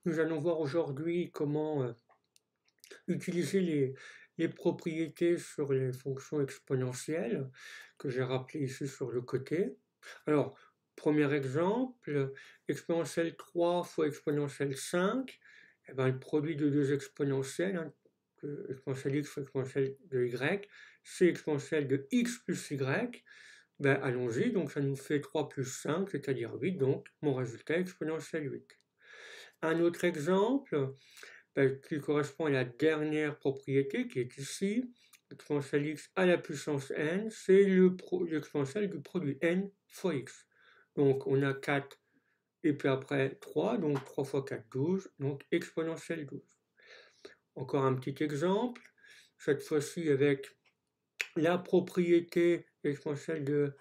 Nous allons voir aujourd'hui comment utiliser les propriétés sur les fonctions exponentielles que j'ai rappelées ici sur le côté. Alors, premier exemple, exponentielle 3 fois exponentielle 5, eh ben, le produit de deux exponentielles, hein, exponentielle x fois exponentielle de y, c'est exponentielle de x plus y. Ben, allons-y, donc ça nous fait 3 plus 5, c'est-à-dire 8, donc mon résultat est exponentielle 8. Un autre exemple, qui correspond à la dernière propriété qui est ici, l'exponentielle x à la puissance n, c'est l'exponentielle du produit n fois x. Donc on a 4 et puis après 3, donc 3 fois 4, 12, donc exponentielle 12. Encore un petit exemple, cette fois-ci avec la propriété exponentielle de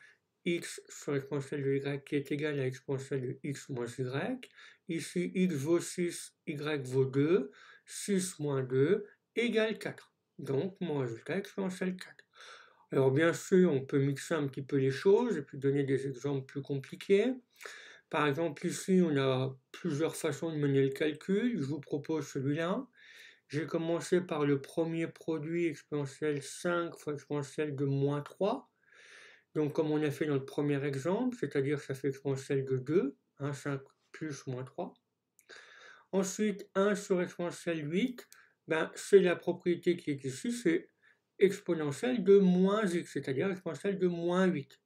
x sur l'exponentielle de y qui est égale à l'exponentielle de x moins y. Ici, x vaut 6, y vaut 2, 6 moins 2 égale 4. Donc, mon résultat est exponentielle 4. Alors, bien sûr, on peut mixer un petit peu les choses et puis donner des exemples plus compliqués. Par exemple, ici, on a plusieurs façons de mener le calcul. Je vous propose celui-là. J'ai commencé par le premier produit exponentiel 5 fois exponentielle de moins 3. Donc comme on a fait dans le premier exemple, c'est-à-dire ça fait exponentielle de 2, 5 plus moins 3. Ensuite, 1 sur exponentielle 8, ben, c'est la propriété qui est ici, c'est exponentielle de moins x, c'est-à-dire exponentielle de moins 8.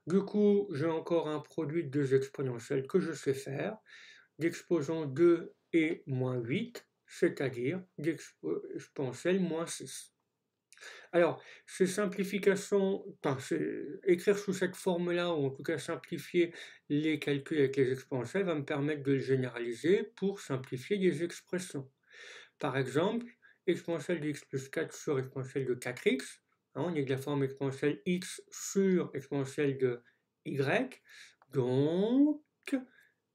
Du coup, j'ai encore un produit de deux exponentielles que je sais faire, d'exposant 2 et moins 8, c'est-à-dire d'exponentielle moins 6. Alors, ces simplifications, écrire sous cette forme-là, ou en tout cas simplifier les calculs avec les exponentielles, va me permettre de le généraliser pour simplifier des expressions. Par exemple, exponentielle de x plus 4 sur exponentielle de 4x, on est de la forme exponentielle x sur exponentielle de y, donc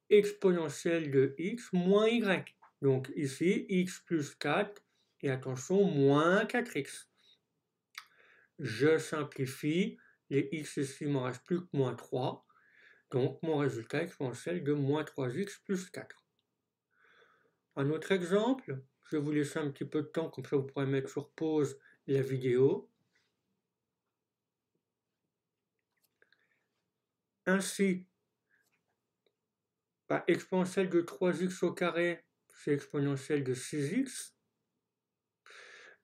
exponentielle de x moins y. Donc ici, x plus 4, et attention, moins 4x. Je simplifie, les x ici, il m'en reste plus que moins 3, donc mon résultat exponentiel de moins 3x plus 4. Un autre exemple, je vais vous laisser un petit peu de temps, comme ça vous pourrez mettre sur pause la vidéo. Ainsi, exponentielle de 3x au carré, c'est exponentielle de 6x.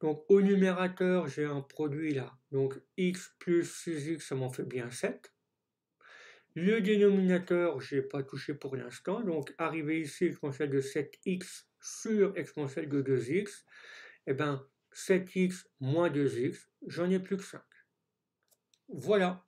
Donc au numérateur, j'ai un produit là, donc x plus 6x, ça m'en fait bien 7. Le dénominateur, je n'ai pas touché pour l'instant, donc arrivé ici, exponentielle de 7x sur exponentielle de 2x, et bien 7x moins 2x, j'en ai plus que 5. Voilà.